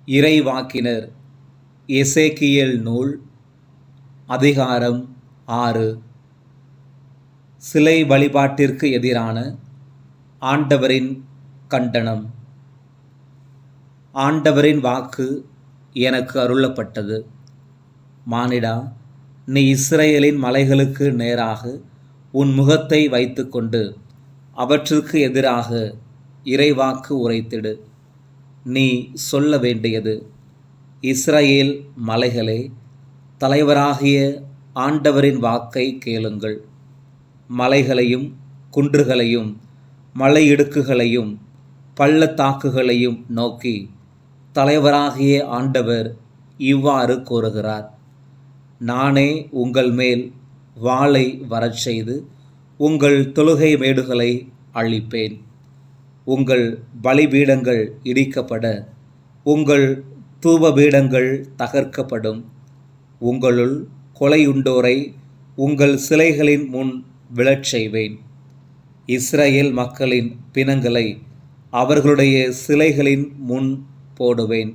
இறைவாக்கினர் எசேக்கியேல் நூல் அதிகாரம் 6. சிலை வழிபாட்டிற்கு எதிரான ஆண்டவரின் கண்டனம். ஆண்டவரின் வாக்கு எனக்கு அருளப்பட்டது. மானிடா, நீ இஸ்ரவேலின் மலைகளுக்கு நேராக உன் முகத்தை வைத்துக்கொண்டு அவற்றுக்கு எதிராக இறைவாக்கு உரைத்திடு. நீ சொல்ல வேண்டியது: இஸ்ரவேல் மலைகளே, தலைவராகிய ஆண்டவரின் வாக்கை கேளுங்கள். மலைகளையும் குன்றுகளையும் மலையிடுக்குகளையும் பள்ளத்தாக்குகளையும் நோக்கி தலைவராகிய ஆண்டவர் இவ்வாறு கூறுகிறார்: நானே உங்கள் மேல் வாளை வரச்செய்து உங்கள் தொழுகை மேடுகளை அழிப்பேன். உங்கள் பலிபீடங்கள் இடிக்கப்பட, உங்கள் தூபபீடங்கள் தகர்க்கப்படும். உங்களுள் கொலையுண்டோரை உங்கள் சிலைகளின் முன் விழச் செய்வேன். இஸ்ரவேல் மக்களின் பிணங்களை அவர்களுடைய சிலைகளின் முன் போடுவேன்.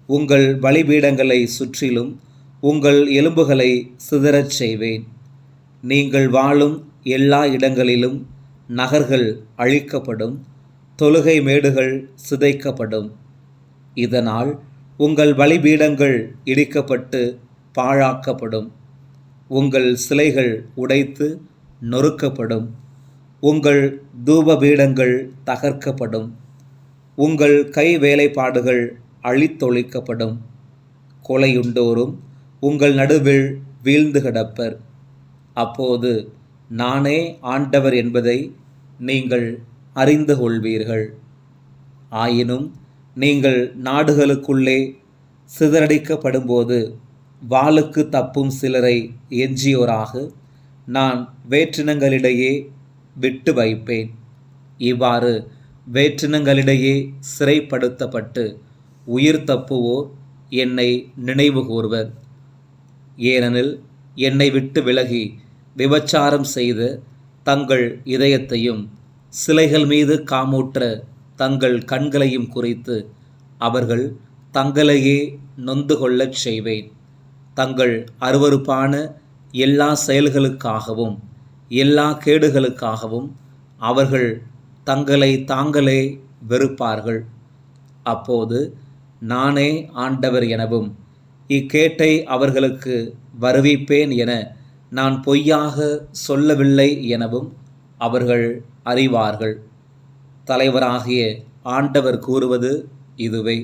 உங்கள் பலிபீடங்களை சுற்றிலும் உங்கள் எலும்புகளை சிதறச் செய்வேன். நீங்கள் வாழும் எல்லா இடங்களிலும் நகர்கள் அழிக்கப்படும், தொழுகை மேடுகள் சிதைக்கப்படும். இதனால் உங்கள் பலிபீடங்கள் இடிக்கப்பட்டு பாழாக்கப்படும். உங்கள் சிலைகள் உடைத்து நொறுக்கப்படும். உங்கள் தூபபீடங்கள் தகர்க்கப்படும். உங்கள் கை வேலைப்பாடுகள் அழித்தொழிக்கப்படும். கொலையுண்டோரும் உங்கள் நடுவில் வீழ்ந்து கிடப்பர். அப்போது நானே ஆண்டவர் என்பதை நீங்கள் அறிந்து கொள்வீர்கள். ஆயினும் நீங்கள் நாடுகளுக்குள்ளே சிதறடிக்கப்படும்போது வாளுக்கு தப்பும் சிலரை எஞ்சியோராக நான் வேற்றினங்களிடையே விட்டு வைப்பேன். இவ்வாறு வேற்றினங்களிடையே சிறைப்படுத்தப்பட்டு உயிர் தப்புவோர் என்னை நினைவு கூர்வர். ஏனெனில் என்னை விட்டு விலகி விபச்சாரம் செய்த தங்கள் இதயத்தையும் சிலைகள் மீது காமூற்ற தங்கள் கண்களையும் குறித்து அவர்கள் தங்களையே நொந்து கொள்ளச் செய்வேன். தங்கள் அருவருப்பான எல்லா செயல்களுக்காகவும் எல்லா கேடுகளுக்காகவும் அவர்கள் தங்களை தாங்களே வெறுப்பார்கள். அப்போது நானே ஆண்டவர் எனவும் இக்கேட்டை அவர்களுக்கு வருவிப்பேன் என நான் பொய்யாக சொல்லவில்லை எனவும் அவர்கள் அறிவார்கள். தலைவராகிய ஆண்டவர் கூறுவது இதுவே: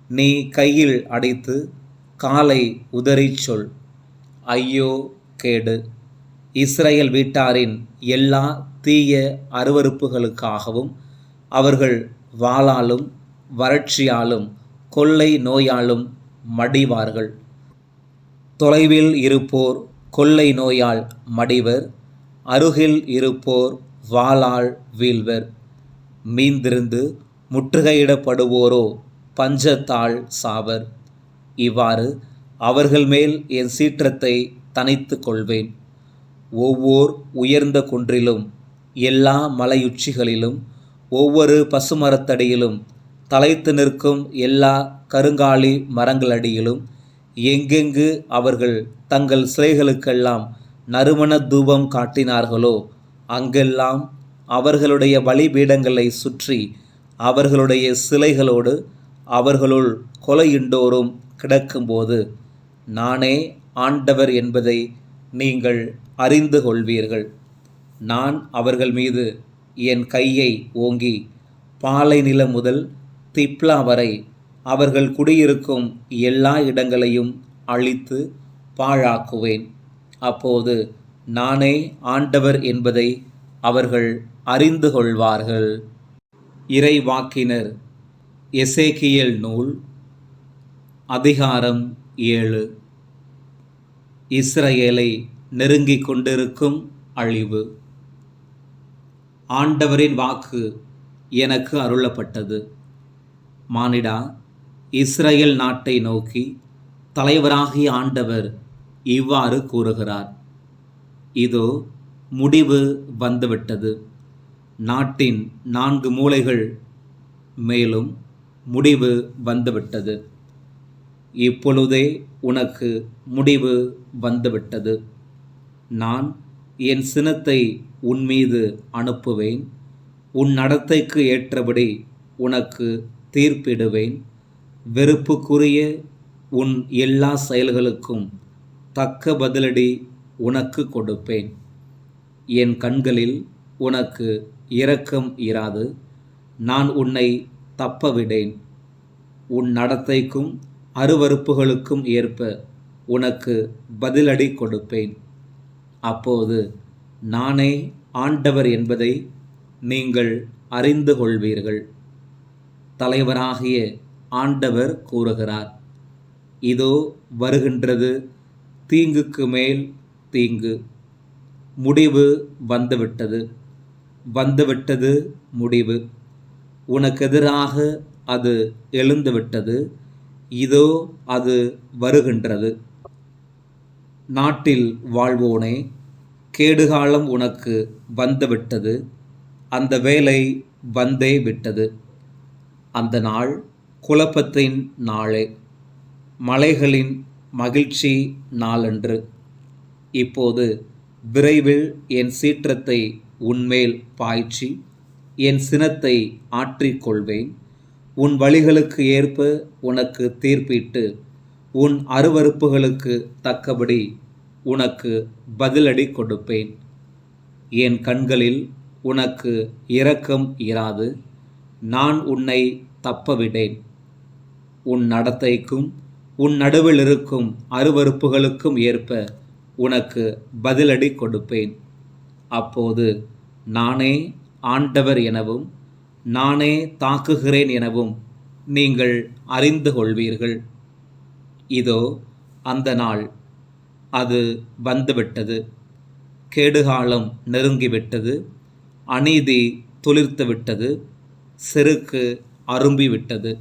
நீ கையில் அடித்து காலை உதறிச் சொல். ஐயோ கேடு! இஸ்ரவேல் வீட்டாரின் எல்லா தீய அருவருப்புகளுக்காகவும் அவர்கள் வாளாலும் வறட்சியாலும் கொள்ளை நோயாலும் மடிவார்கள். தொலைவில் இருப்போர் கொள்ளை நோயால் மடிவர், அருகில் இருப்போர் வாளால் வீழ்வர். மீந்திருந்து முற்றுகையிடப்படுவோரோ பஞ்சத்தால் சாவர். இவ்வாறு அவர்கள் மேல் என் சீற்றத்தை தணித்து கொள்வேன். ஒவ்வொரு உயர்ந்த குன்றிலும் எல்லா மலையுச்சிகளிலும் ஒவ்வொரு பசுமரத்தடியிலும் தலைத்து நிற்கும் எல்லா கருங்காலி மரங்களடியிலும் எங்கெங்கு அவர்கள் தங்கள் சிலைகளுக்கெல்லாம் நறுமண தூபம் காட்டினார்களோ அங்கெல்லாம் அவர்களுடைய பலிபீடங்களை சுற்றி அவர்களுடைய சிலைகளோடு அவர்களுள் கொலையுண்டோரும் கிடக்கும்போது நானே ஆண்டவர் என்பதை நீங்கள் அறிந்து கொள்வீர்கள். நான் அவர்கள் மீது என் கையை ஓங்கி பாலை நிலம் முதல் திப்லா வரை அவர்கள் குடியிருக்கும் எல்லா இடங்களையும் அழித்து பாழாக்குவேன். அப்போது நானே ஆண்டவர் என்பதை அவர்கள் அறிந்து கொள்வார்கள். இறைவாக்கினர் எசேக்கியேல் நூல் அதிகாரம் 7. இஸ்ரவேலை நெருங்கிக் கொண்டிருக்கும் அழிவு. ஆண்டவரின் வாக்கு எனக்கு அருளப்பட்டது. மானிடா, இஸ்ரவேல் நாட்டை நோக்கி தலைவராகிய ஆண்டவர் இவ்வாறு கூறுகிறார்: இதோ முடிவு வந்துவிட்டது. நாட்டின் 4 மூலைகள் மேலும் முடிவு வந்துவிட்டது. இப்பொழுதே உனக்கு முடிவு வந்துவிட்டது. நான் என் சினத்தை உன்மீது அனுப்புவேன். உன் நடத்தைக்கு ஏற்றபடி உனக்கு தீர்ப்பிடுவேன். வெறுப்புக்குரிய உன் எல்லா செயல்களுக்கும் தக்க பதிலடி உனக்கு கொடுப்பேன். என் கண்களில் உனக்கு இரக்கம் இராது. நான் உன்னை தப்பவிடேன். உன் நடத்தைக்கும் அருவருப்புகளுக்கும் ஏற்ப உனக்கு பதிலடி கொடுப்பேன். அப்போது நானே ஆண்டவர் என்பதை நீங்கள் அறிந்து கொள்வீர்கள். தலைவராகிய ஆண்டவர் கூறுகிறார், இதோ வருகின்றது தீங்குக்கு மேல் தீங்கு. முடிவு வந்துவிட்டது, வந்துவிட்டது முடிவு. உனக்கெதிராக அது எழுந்துவிட்டது. இதோ அது வருகின்றது. நாட்டில் வாழ்வோனே, கேடுகாலம் உனக்கு வந்துவிட்டது. அந்த வேலை வந்தே விட்டது. அந்த நாள் குழப்பத்தின் நாளே, மலைகளின் மகிழ்ச்சி நாளன்று. இப்போது விரைவில் என் சீற்றத்தை உன்மேல் பாய்ச்சி என் சினத்தை ஆற்றிக்கொள்வேன். உன் வழிகளுக்கு ஏற்ப உனக்கு தீர்ப்பிட்டு உன் அருவருப்புகளுக்கு தக்கபடி உனக்கு பதிலடி கொடுப்பேன். என் கண்களில் உனக்கு இரக்கம் இராது. நான் உன்னை தப்பவிடேன். உன் நடத்தைக்கும் உன் நடுவில் இருக்கும் அருவருப்புகளுக்கும் ஏற்ப உனக்கு பதிலடி கொடுப்பேன். அப்போது நானே ஆண்டவர் எனவும் நானே தாக்குகிறேன் எனவும் நீங்கள் அறிந்து கொள்வீர்கள். இதோ அந்த நாள், அது வந்துவிட்டது. கேடுகாலம் நெருங்கிவிட்டது. அநீதி துளிர்த்துவிட்டது. செருக்கு அரும்பிவிட்டது.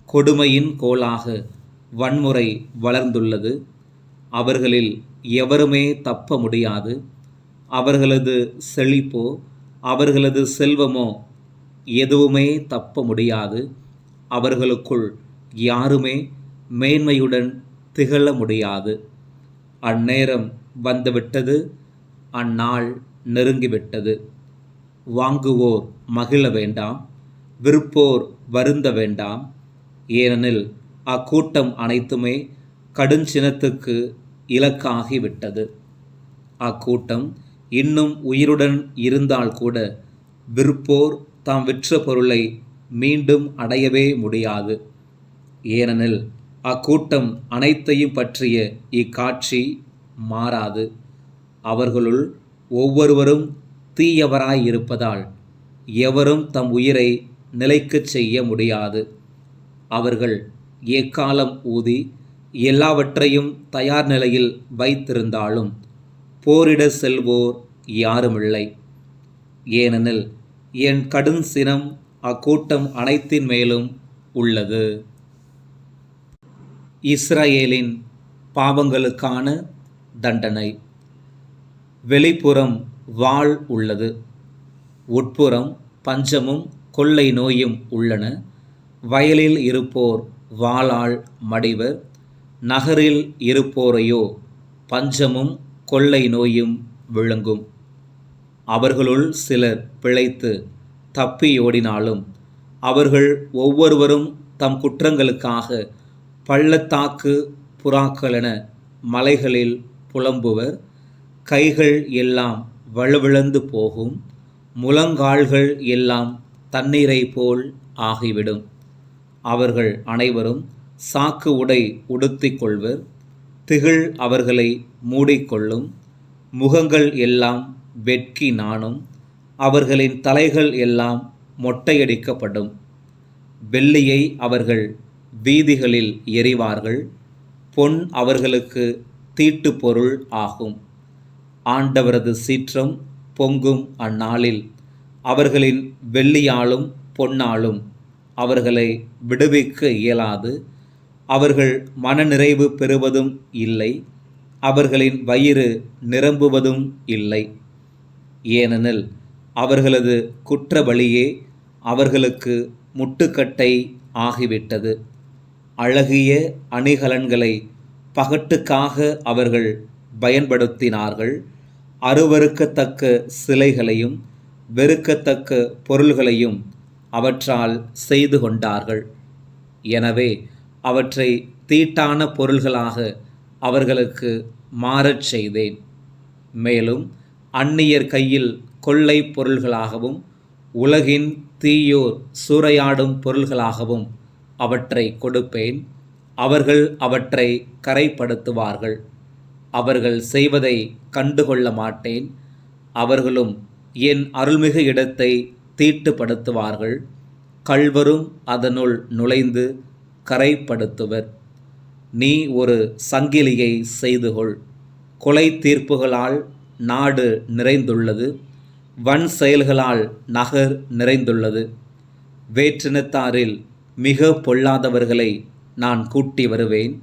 கொடுமையின் கோலாக வன்முறை வளர்ந்துள்ளது. அவர்களில் எவருமே தப்ப முடியாது. அவர்களது செழிப்போ அவர்களது செல்வமோ எதுவுமே தப்ப முடியாது. அவர்களுக்குள் யாருமே மேன்மையுடன் திகழ முடியாது. அந்நேரம் வந்துவிட்டது. அந்நாள் நெருங்கிவிட்டது. வாங்குவோர் மகிழ வேண்டாம், விற்போர் வருந்த வேண்டாம். ஏனெனில் அக்கூட்டம் அனைத்துமே கடுஞ்சினத்துக்கு இலக்காகிவிட்டது. அக்கூட்டம் இன்னும் உயிருடன் இருந்தால் கூட விற்போர் தாம் விற்ற பொருளை மீண்டும் அடையவே முடியாது. ஏனெனில் அக்கூட்டம் அனைத்தையும் பற்றிய இக்காட்சி மாறாது. அவர்களுள் ஒவ்வொருவரும் தீயவராயிருப்பதால் எவரும் தம் உயிரை நிலைக்கச் செய்ய முடியாது. அவர்கள் எக்காலம் ஊதி எல்லாவற்றையும் தயார் நிலையில் வைத்திருந்தாலும் போரிட செல்வோர் யாருமில்லை. ஏனெனில் என் கடும் சினம் அக்கூட்டம் அனைத்தின் மேலும் உள்ளது. இஸ்ரவேலின் பாவங்களுக்கான தண்டனை. வெளிப்புறம் வாள் உள்ளது, உட்புறம் பஞ்சமும் கொள்ளை நோயும் உள்ளன. வயலில் இருப்போர் வாளால் மடிவர், நகரில் இருப்போரையோ பஞ்சமும் கொள்ளை நோயும் விழுங்கும். அவர்களுள் சிலர் பிழைத்து தப்பியோடினாலும் அவர்கள் ஒவ்வொருவரும் தம் குற்றங்களுக்காக பள்ளத்தாக்கு புறாக்களென மலைகளில் புலம்புவர். கைகள் எல்லாம் வலுவிழந்து போகும், முழங்கால்கள் எல்லாம் தண்ணீரை போல் ஆகிவிடும். அவர்கள் அனைவரும் சாக்கு உடை உடுத்திக் கொள்வர். திகில் அவர்களை மூடிக்கொள்ளும். முகங்கள் எல்லாம் வெட்கி நாணும். அவர்களின் தலைகள் எல்லாம் மொட்டையடிக்கப்படும். வெள்ளியை அவர்கள் வீதிகளில் எறிவார்கள். பொன் அவர்களுக்கு தீட்டு பொருள் ஆகும். ஆண்டவரது சீற்றம் பொங்கும் அந்நாளில் அவர்களின் வெள்ளியாலும் பொன்னாலும் அவர்களை விடுவிக்க இயலாது. அவர்கள் மனநிறைவு பெறுவதும் இல்லை, அவர்களின் வயிறு நிரம்புவதும் இல்லை. ஏனெனில் அவர்களது குற்ற பலியே அவர்களுக்கு முட்டுக்கட்டை ஆகிவிட்டது. அழகிய அணிகலன்களை பகட்டுக்காக அவர்கள் பயன்படுத்தினார்கள். அருவருக்கத்தக்க சிலைகளையும் வெறுக்கத்தக்க பொருள்களையும் அவற்றால் செய்து கொண்டார்கள். எனவே அவற்றை தீட்டான பொருள்களாக அவர்களுக்கு மாறச் செய்தேன். மேலும் அந்நியர் கையில் கொள்ளை பொருள்களாகவும் உலகின் தீயோர் சூறையாடும் பொருள்களாகவும் அவற்றை கொடுப்பேன். அவர்கள் அவற்றை கரைப்படுத்துவார்கள். அவர்கள் செய்வதை கண்டுகொள்ள மாட்டேன். அவர்களும் என் அருள்மிகு இடத்தை தீட்டுப்படுத்துவார்கள். கள்வரும் அதனுள் நுழைந்து கரைப்படுத்துவர். நீ ஒரு சங்கிலியை செய்துகொள். கொலை தீர்ப்புகளால் நாடு நிறைந்துள்ளது. வன் செயல்களால் நகர் நிறைந்துள்ளது. வேற்றினத்தாரில் மிக பொல்லாதவர்களை நான் கூட்டி வருவேன்.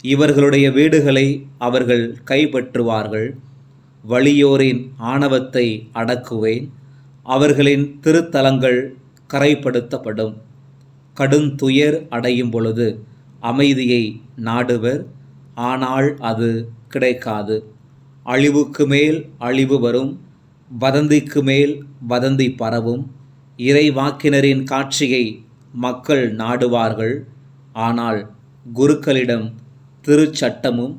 இவர்களுடைய வீடுகளை அவர்கள் கைப்பற்றுவார்கள். வலியோரின் ஆணவத்தை அடக்குவேன். அவர்களின் திருத்தலங்கள் கரைப்படுத்தப்படும். கடுந்துயர் அடையும் பொழுது அமைதியை நாடுவர், ஆனால் அது கிடைக்காது. அழிவுக்கு மேல் அழிவு வரும். வதந்திக்கு மேல் வதந்தி பரவும். இறைவாக்கினரின் காட்சியை மக்கள் நாடுவார்கள். ஆனால் குருக்களிடம் திருச்சட்டமும்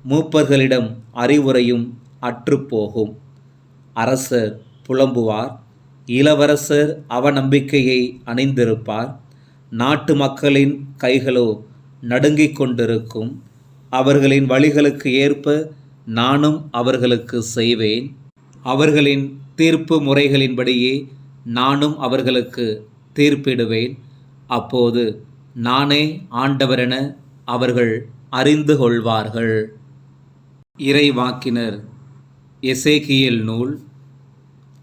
மூப்பர்களிடம் அறிவுரையும் அற்றுப்போகும். அரசர் புலம்புவார். இளவரசர் அவநம்பிக்கையை அணிந்திருப்பார். நாட்டு மக்களின் கைகளோ நடுங்கிக் கொண்டிருக்கும். அவர்களின் வழிகளுக்கு ஏற்ப நானும் அவர்களுக்கு செய்வேன். அவர்களின் தீர்ப்பு முறைகளின்படியே நானும் அவர்களுக்கு தீர்ப்பிடுவேன். அப்போது நானே ஆண்டவரென அவர்கள் அறிந்து கொள்வார்கள். இறைவாக்கினர் எசேக்கியேல் நூல்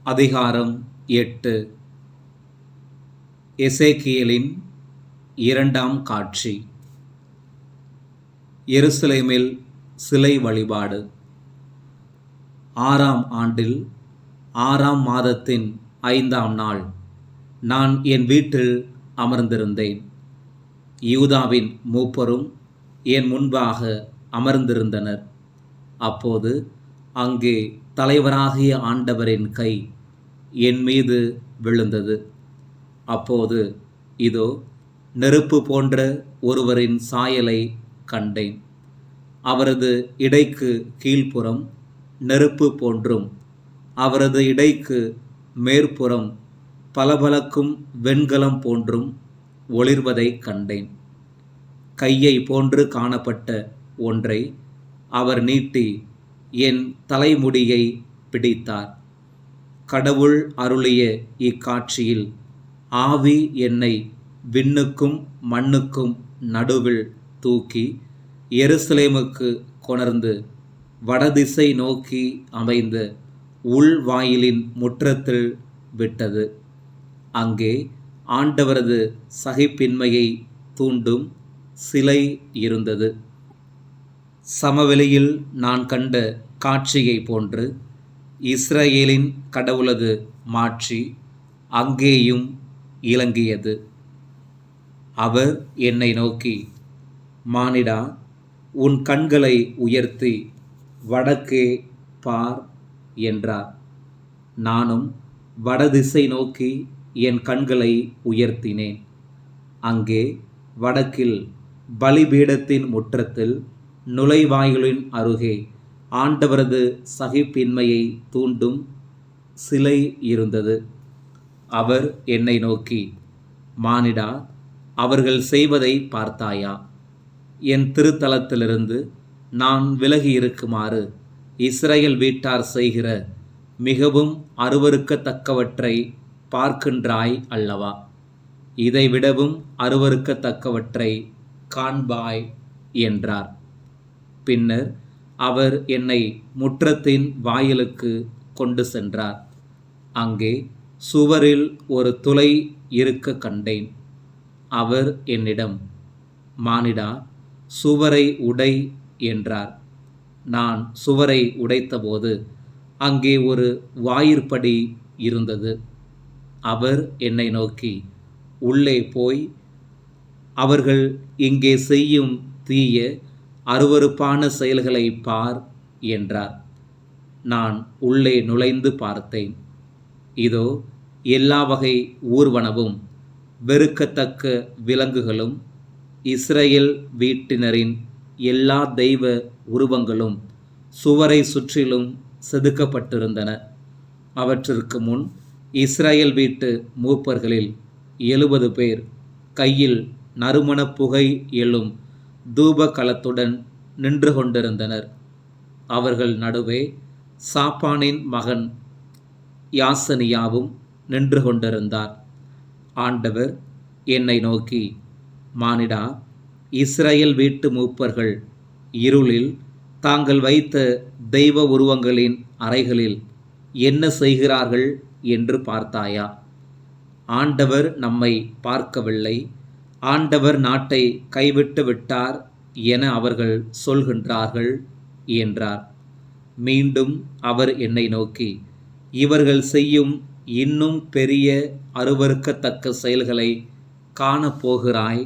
அதிகாரம் 8. எசேக்கியேலின் 2ஆம் காட்சி. எருசலேமில் சிலை வழிபாடு. 6ஆம் ஆண்டில் 6ஆம் மாதத்தின் 5ஆம் நாள் நான் என் வீட்டில் அமர்ந்திருந்தேன். யூதாவின் மூப்பரும் என் முன்பாக அமர்ந்திருந்தனர். அப்போது அங்கே தலைவராகிய ஆண்டவரின் கை என் மீது விழுந்தது. அப்போது இதோ நெருப்பு போன்ற ஒருவரின் சாயலை கண்டேன். அவரது இடைக்கு கீழ்ப்புறம் நெருப்பு போன்றும் அவரது இடைக்கு மேற்புறம் பளபளக்கும் வெண்கலம் போன்றும் ஒளிர்வதை கண்டேன். கையை போன்று காணப்பட்ட ஒன்றை அவர் நீட்டி என் தலைமுடியை பிடித்தார். கடவுள் அருளிய இக்காட்சியில் ஆவி என்னை விண்ணுக்கும் மண்ணுக்கும் நடுவில் தூக்கி எருசலேமுக்கு கொணர்ந்து வடதிசை நோக்கி அமைந்த உள்வாயிலின் முற்றத்தில் விட்டது. அங்கே ஆண்டவரது சகிப்பின்மையை தூண்டும் சிலை இருந்தது. சமவெளியில் நான் கண்ட காட்சியை போன்று இஸ்ரவேலின் கடவுளது மாட்சி அங்கேயும் இலங்கியது. அவர் என்னை நோக்கி, மானிடா, உன் கண்களை உயர்த்தி வடக்கே பார் என்றார். நானும் வடதிசை நோக்கி என் கண்களை உயர்த்தினேன். அங்கே வடக்கில் பலிபீடத்தின் முற்றத்தில் நுழைவாயிலின் அருகே ஆண்டவரது சகிப்பின்மையை தூண்டும் சிலை இருந்தது. அவர் என்னை நோக்கி, மானிடா, அவர்கள் செய்வதை பார்த்தாயா? என் திருத்தலத்திலிருந்து நான் விலகி இருக்குமாறு இஸ்ரவேல் வீட்டார் செய்கிற மிகவும் அருவருக்கத்தக்கவற்றை பார்க்கின்றாய் அல்லவா? இதைவிடவும் அருவருக்கத்தக்கவற்றை காண்பாய் என்றார். பின்னர் அவர் என்னை முற்றத்தின் வாயிலுக்கு கொண்டு சென்றார். அங்கே சுவரில் ஒரு துளை இருக்க கண்டேன். அவர் என்னிடம், மானிடா, சுவரை உடை என்றார். நான் சுவரை உடைத்தபோது அங்கே ஒரு வாயிற்படி இருந்தது. அவர் என்னை நோக்கி, உள்ளே போய் அவர்கள் இங்கே செய்யும் தீய அருவருப்பான செயல்களை பார் என்றார். நான் உள்ளே நுழைந்து பார்த்தேன். இதோ எல்லா வகை ஊர்வனவும் வெறுக்கத்தக்க விலங்குகளும் இஸ்ரவேல் வீட்டினரின் எல்லா தெய்வ உருவங்களும் சுவரை சுற்றிலும் செதுக்கப்பட்டிருந்தன. அவற்றிற்கு முன் இஸ்ரவேல் வீட்டு மூப்பர்களில் 70 பேர் கையில் நறுமணப் புகை எழும் தூபகலத்துடன் நின்று கொண்டிருந்தனர். அவர்கள் நடுவே சாப்பானின் மகன் யாசனியாவும் நின்று கொண்டிருந்தார். ஆண்டவர் என்னை நோக்கி, மானிடா, இஸ்ரவேல் வீட்டு மூப்பர்கள் இருளில் தாங்கள் வைத்த தெய்வ உருவங்களின் அறைகளில் என்ன செய்கிறார்கள் என்று பார்த்தாயா? ஆண்டவர் நம்மை பார்க்கவில்லை, ஆண்டவர் நாட்டை கைவிட்டு விட்டார் என அவர்கள் சொல்கின்றார்கள் என்றார். மீண்டும் அவர் என்னை நோக்கி, இவர்கள் செய்யும் இன்னும் பெரிய அருவருக்கத்தக்க செயல்களை காணப்போகிறாய்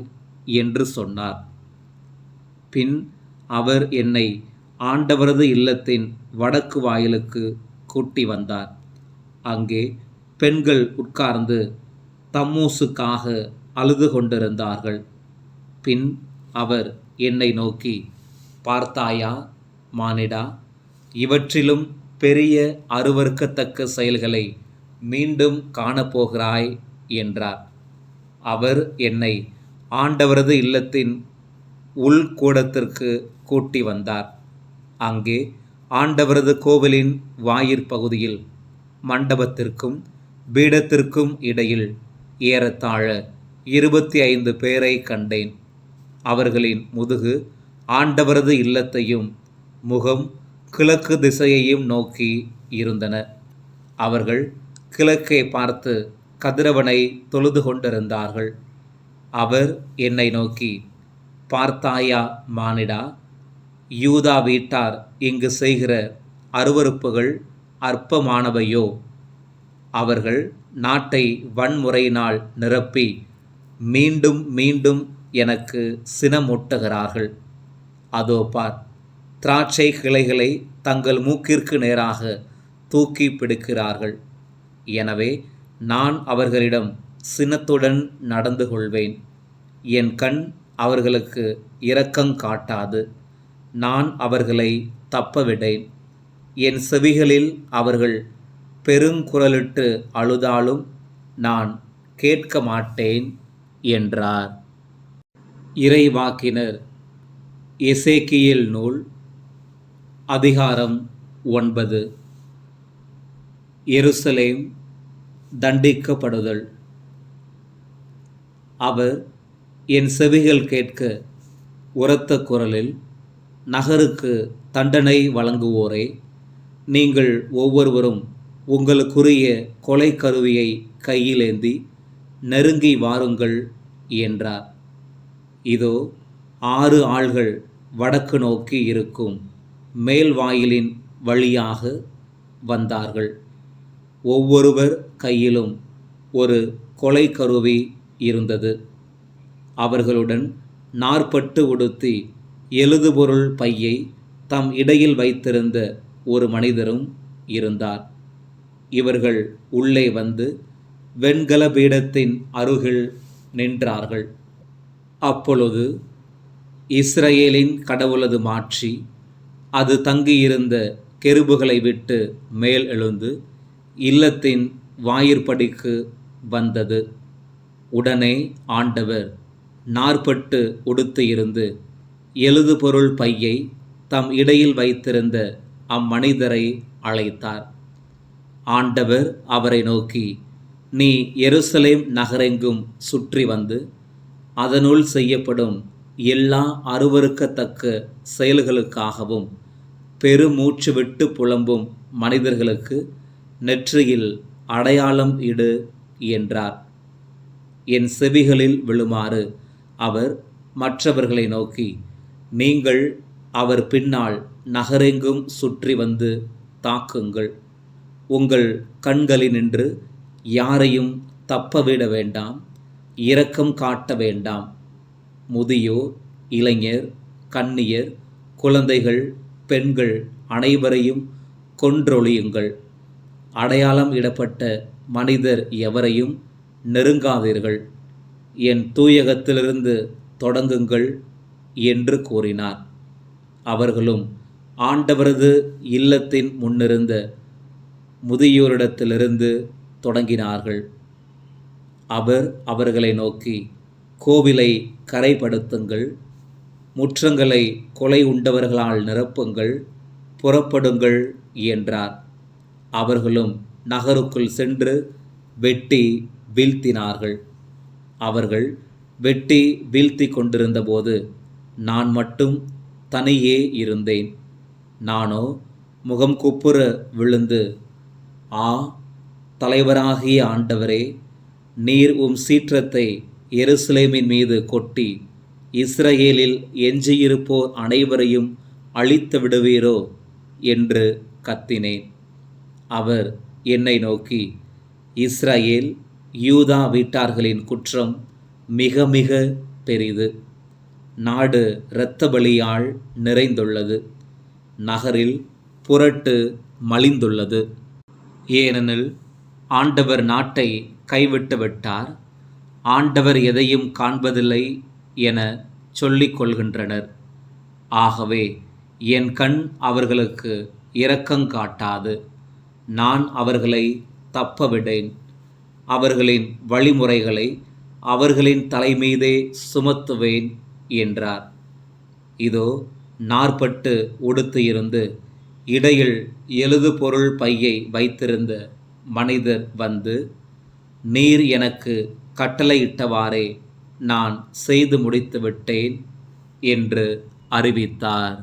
என்று சொன்னார். பின் அவர் என்னை ஆண்டவரது இல்லத்தின் வடக்கு வாயிலுக்கு கூட்டி வந்தார். அங்கே பெண்கள் உட்கார்ந்து தம்மூசுக்காக அழுது கொண்டிருந்தார்கள். பின் அவர் என்னை நோக்கி, பார்த்தாயா மானிடா, இவற்றிலும் பெரிய அருவருக்கத்தக்க செயல்களை மீண்டும் காணப்போகிறாய் என்றார். அவர் என்னை ஆண்டவரது இல்லத்தின் உள்கூடத்திற்கு கூட்டி வந்தார். அங்கே ஆண்டவரது கோவிலின் வாயிற்பகுதியில் மண்டபத்திற்கும் பீடத்திற்கும் இடையில் ஏறத்தாழ 25 பேரை கண்டேன். அவர்களின் முதுகு ஆண்டவரது இல்லத்தையும் முகம் கிழக்கு திசையையும் நோக்கி இருந்தன. அவர்கள் கிழக்கே பார்த்து கதிரவனை தொழுது கொண்டிருந்தார்கள். அவர் என்னை நோக்கி, பார்த்தாயா மானிடா, யூதா வீட்டார் இங்கு செய்கிற அருவருப்புகள் அற்பமானவையோ? அவர்கள் நாட்டை வன்முறையினால் நிரப்பி மீண்டும் மீண்டும் எனக்கு சினமூட்டுகிறார்கள். அதோ பார், திராட்சை கிளைகளை தங்கள் மூக்கிற்கு நேராக தூக்கி பிடிக்கிறார்கள். எனவே நான் அவர்களிடம் சினத்துடன் நடந்து கொள்வேன். என் கண் அவர்களுக்கு இரக்கம் காட்டாது. நான் அவர்களை தப்பவிடேன். என் செவிகளில் அவர்கள் பெருங்குரலிட்டு அழுதாலும் நான் கேட்க மாட்டேன் என்றார். இறைவாக்கினர் எசேக்கியேல் நூல் அதிகாரம் 9. எருசலேம் தண்டிக்கப்படுதல். அவர் என் செவிகள் கேட்க உரத்த குரலில், நகருக்கு தண்டனை வழங்குவோரே, நீங்கள் ஒவ்வொருவரும் உங்களுக்குரிய கொலை கருவியை கையிலேந்தி நெருங்கி வாருங்கள் என்றார். இதோ 6 ஆள்கள் வடக்கு நோக்கி இருக்கும் மேல் வாயிலின் வழியாக வந்தார்கள். ஒவ்வொருவர் கையிலும் ஒரு கொலை கருவி இருந்தது. அவர்களுடன் நாற்பட்டு உடுத்தி எழுதுபொருள் பையை தம் இடையில் வைத்திருந்த ஒரு மனிதரும் இருந்தார். இவர்கள் உள்ளே வந்து வெண்கல பீடத்தின் அருகில் நின்றார்கள். அப்பொழுது இஸ்ரவேலின் கடவுளது மாட்சி அது தங்கியிருந்த கெருபுகளை விட்டு மேல் எழுந்து இல்லத்தின் வாயிற்படிக்கு வந்தது. உடனே ஆண்டவர் நாற்பட்டு உடுத்தியிருந்து எழுதுபொருள் பையை தம் இடையில் வைத்திருந்த அம்மனிதரை அழைத்தார். ஆண்டவர் அவரை நோக்கி, நீ எருசலேம் நகரெங்கும் சுற்றி வந்து அதனுள் செய்யப்படும் எல்லா அருவருக்கத்தக்க செயல்களுக்காகவும் பெருமூச்சு விட்டு புலம்பும் மனிதர்களுக்கு நெற்றியில் அடையாளம் இடு என்றார். என் செவிகளில் விழுமாறு அவர் மற்றவர்களை நோக்கி, நீங்கள் அவர் பின்னால் நகரெங்கும் சுற்றி வந்து தாக்குங்கள். உங்கள் கண்களினின்று யாரையும் தப்பவிட வேண்டாம், இரக்கம் காட்ட வேண்டாம். முதியோர், இளைஞர், கன்னியர், குழந்தைகள், பெண்கள் அனைவரையும் கொன்றொழியுங்கள். அடையாளம் இடப்பட்ட மனிதர் எவரையும் நெருங்காதீர்கள். என் தூயகத்திலிருந்து தொடங்குங்கள் என்று கூறினார். அவர்களும் ஆண்டவரது இல்லத்தின் முன்னிருந்த முதியோரிடத்திலிருந்து தொடங்கினார்கள். அவர் அவர்களை நோக்கி, கோவிலை கரைப்படுத்துங்கள், முற்றங்களை கொலை உண்டவர்களால் நிரப்புங்கள், புறப்படுங்கள் என்றார். அவர்களும் நகருக்குள் சென்று வெட்டி வீழ்த்தினார்கள். அவர்கள் வெட்டி வீழ்த்தி கொண்டிருந்தபோது நான் மட்டும் தனியே இருந்தேன். நானோ முகம் குப்புற விழுந்து, ஆ, தலைவராகிய ஆண்டவரே, நீர் உம் சீற்றத்தை எருசலேமின் மீது கொட்டி இஸ்ரவேலில் எஞ்சியிருப்போர் அனைவரையும் அழித்து விடுவீரோ என்று கத்தினேன். அவர் என்னை நோக்கி, இஸ்ரவேல் யூதா வீட்டார்களின் குற்றம் மிக மிக பெரிது. நாடு இரத்த பலியால் நிறைந்துள்ளது. நகரில் புரட்டு மலிந்துள்ளது. ஏனெனில் ஆண்டவர் நாட்டை கைவிட்டு விட்டார், ஆண்டவர் எதையும் காண்பதில்லை என சொல்லிக் கொள்கின்றனர். ஆகவே என் கண் அவர்களுக்கு இரக்கம் காட்டாது. நான் அவர்களை தப்பவிடேன். அவர்களின் வழிமுறைகளை அவர்களின் தலைமீதே சுமத்துவேன் என்றார். இதோ, நாற்பட்டு உடுத்தியிருந்து இடையில் எழுதுபொருள் பையை வைத்திருந்த மனிதர் வந்து, நீர் எனக்கு கட்டளையிட்டவாறே நான் செய்து முடித்து விட்டேன் என்று அறிவித்தார்.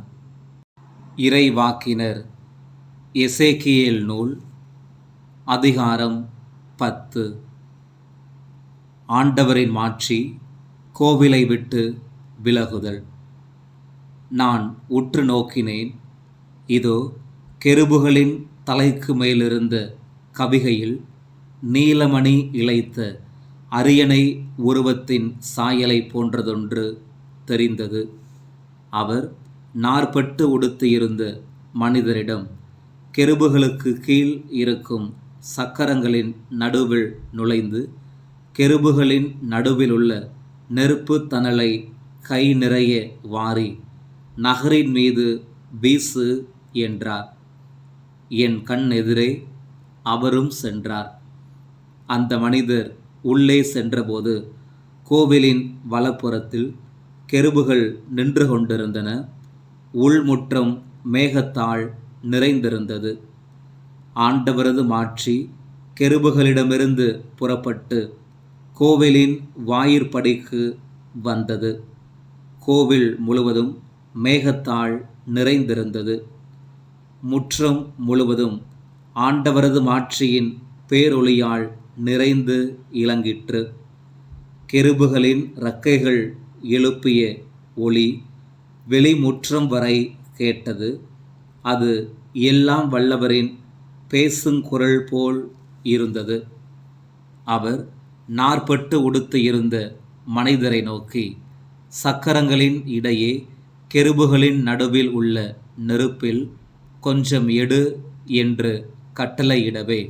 இறைவாக்கினர் எசேக்கியேல் நூல் அதிகாரம் 10. ஆண்டவரின் மாட்சி கோவிலை விட்டு விலகுதல். நான் உற்று நோக்கினேன். இதோ, கெருபுகளின் தலைக்கு மேலிருந்த கவிகையில் நீலமணி இழைத்த அரியணை உருவத்தின் சாயலை போன்றதொன்று தெரிந்தது. அவர் நாற்பட்டு உடுத்தியிருந்த மனிதரிடம், கெருபுகளுக்கு கீழ் இருக்கும் சக்கரங்களின் நடுவில் நுழைந்து கெருபுகளின் நடுவிலுள்ள நெருப்பு தணலை கை நிறைய வாரி நகரின் மீது வீசு என்றார். என் கண் எதிரே அவரும் சென்றார். அந்த மனிதர் உள்ளே சென்றபோது கோவிலின் வலப்புறத்தில் கெருபுகள் நின்று கொண்டிருந்தன. உள்முற்றம் மேகத்தால் நிறைந்திருந்தது. ஆண்டவரது மாட்சி கெருபுகளிடமிருந்து புறப்பட்டு கோவிலின் வாயிற்படிக்கு வந்தது. கோவில் முழுவதும் மேகத்தால் நிறைந்திருந்தது. முற்றம் முழுவதும் ஆண்டவரது மாட்சியின் பேரொளியால் நிறைந்து இலங்கிற்று. கெருபுகளின் இறக்கைகள் எழுப்பிய ஒளி வெளிமுற்றம் வரை கேட்டது. அது எல்லாம் வல்லவரின் பேசுங்குரல் போல் இருந்தது. அவர் நாற்பட்டு உடுத்தியிருந்த மனிதரை நோக்கி, சக்கரங்களின் இடையே கெருபுகளின் நடுவில் உள்ள நெருப்பில் கொஞ்சம் எடு என்று கட்டளையிடவே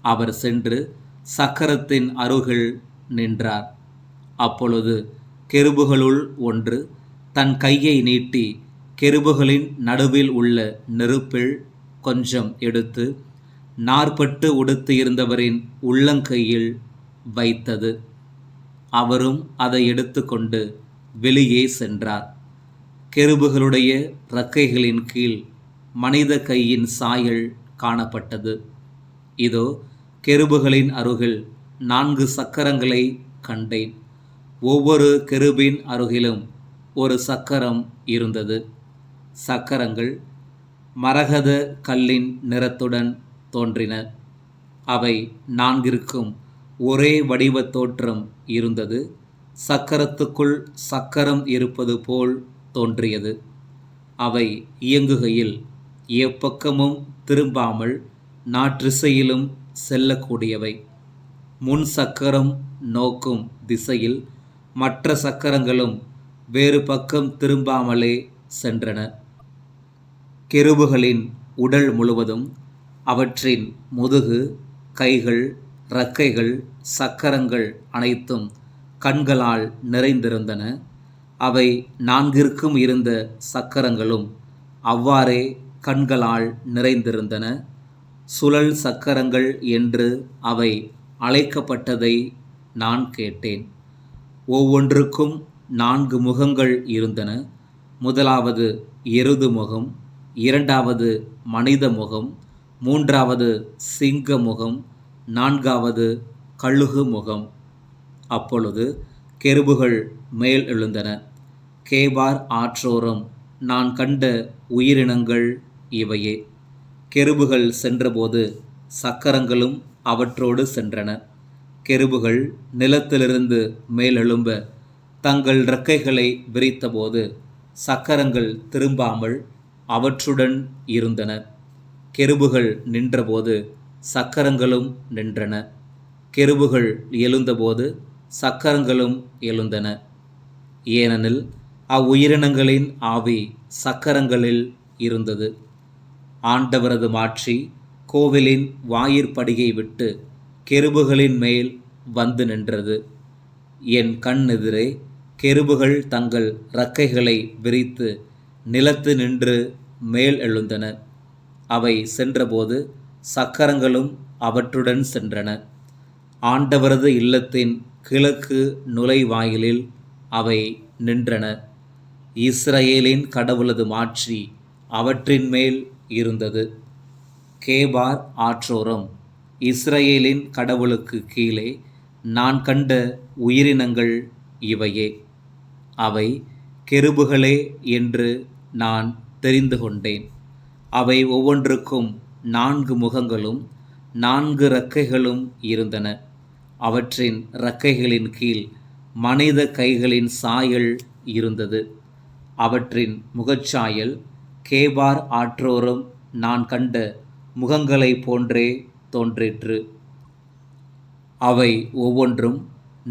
அவர் சென்று சக்கரத்தின் அருகில் நின்றார். அப்பொழுது கெருபுகளுள் ஒன்று தன் கையை நீட்டி கெருபுகளின் நடுவில் உள்ள நெருப்பில் கொஞ்சம் எடுத்து நாற்பட்டு உடுத்தியிருந்தவரின் உள்ளங்கையில் வைத்தது. அவரும் அதை எடுத்துக்கொண்டு வெளியே சென்றார். கெருபுகளுடைய இறக்கைகளின் கீழ் மனித கையின் சாயல் காணப்பட்டது. இதோ, கெருபுகளின் அருகில் 4 சக்கரங்களை கண்டேன். ஒவ்வொரு கெருபின் அருகிலும் ஒரு சக்கரம் இருந்தது. சக்கரங்கள் மரகத கல்லின் நிறத்துடன் தோன்றின. அவை 4ற்கும் ஒரே வடிவத் தோற்றம் இருந்தது. சக்கரத்துக்குள் சக்கரம் இருப்பது போல் தோன்றியது. அவை இயங்குகையில் எப்பக்கமும் திரும்பாமல் நாற்றிசையிலும் செல்லக்கூடியவை. முன் சக்கரம் நோக்கும் திசையில் மற்ற சக்கரங்களும் வேறு பக்கம் திரும்பாமலே சென்றன. கெருபுகளின் உடல் முழுவதும், அவற்றின் முதுகு, கைகள், இறக்கைகள், சக்கரங்கள் அனைத்தும் கண்களால் நிறைந்திருந்தன. அவை நான்கிற்கும் இருந்த சக்கரங்களும் அவ்வாறே கண்களால் நிறைந்திருந்தன. சுழல் சக்கரங்கள் என்று அவை அழைக்கப்பட்டதை நான் கேட்டேன். ஒவ்வொன்றுக்கும் 4 முகங்கள் இருந்தன. முதலாவது எருது முகம், 2வது மனித முகம், 3வது சிங்க முகம், 4வது கழுகு முகம். அப்பொழுது கெருபுகள் மேல் எழுந்தன. கேபார் ஆற்றோரம் நான் கண்ட உயிரினங்கள் இவையே. கெருபுகள் சென்றபோது சக்கரங்களும் அவற்றோடு சென்றன. கெருபுகள் நிலத்திலிருந்து மேலெழும்ப தங்கள் இறக்கைகளை விரித்தபோது சக்கரங்கள் திரும்பாமல் அவற்றுடன் இருந்தன. கெருபுகள் நின்றபோது சக்கரங்களும் நின்றன. கெருபுகள் எழுந்தபோது சக்கரங்களும் எழுந்தன. ஏனெனில் அவ்வுயிரினங்களின் ஆவி சக்கரங்களில் இருந்தது. ஆண்டவரது மாட்சி கோவிலின் வாயிற்படியை விட்டு கெருபுகளின் மேல் வந்து நின்றது. என் கண் எதிரே கெருபுகள் தங்கள் இறக்கைகளை விரித்து நிலத்து நின்று மேல் எழுந்தன. அவை சென்றபோது சக்கரங்களும் அவற்றுடன் சென்றன. ஆண்டவரது இல்லத்தின் கிழக்கு நுழைவாயிலில் அவை நின்றன. இஸ்ரவேலின் கடவுளது மாட்சி அவற்றின் மேல் இருந்தது. கேபார் ஆற்றோரம் இஸ்ரவேலின் கடவுளுக்கு கீழே நான் கண்ட உயிரினங்கள் இவையே. அவை கெருபுகளே என்று நான் தெரிந்து கொண்டேன். அவை ஒவ்வொன்றுக்கும் 4 முகங்களும் 4 இறக்கைகளும் இருந்தன. அவற்றின் இறக்கைகளின் கீழ் மனித கைகளின் சாயல் இருந்தது. அவற்றின் முகச்சாயல் கேபார் ஆற்றோரம் நான் கண்ட முகங்களைப் போன்றே தோன்றிற்று. அவை ஒவ்வொன்றும்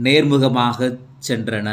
நேர்முகமாகச் சென்றன.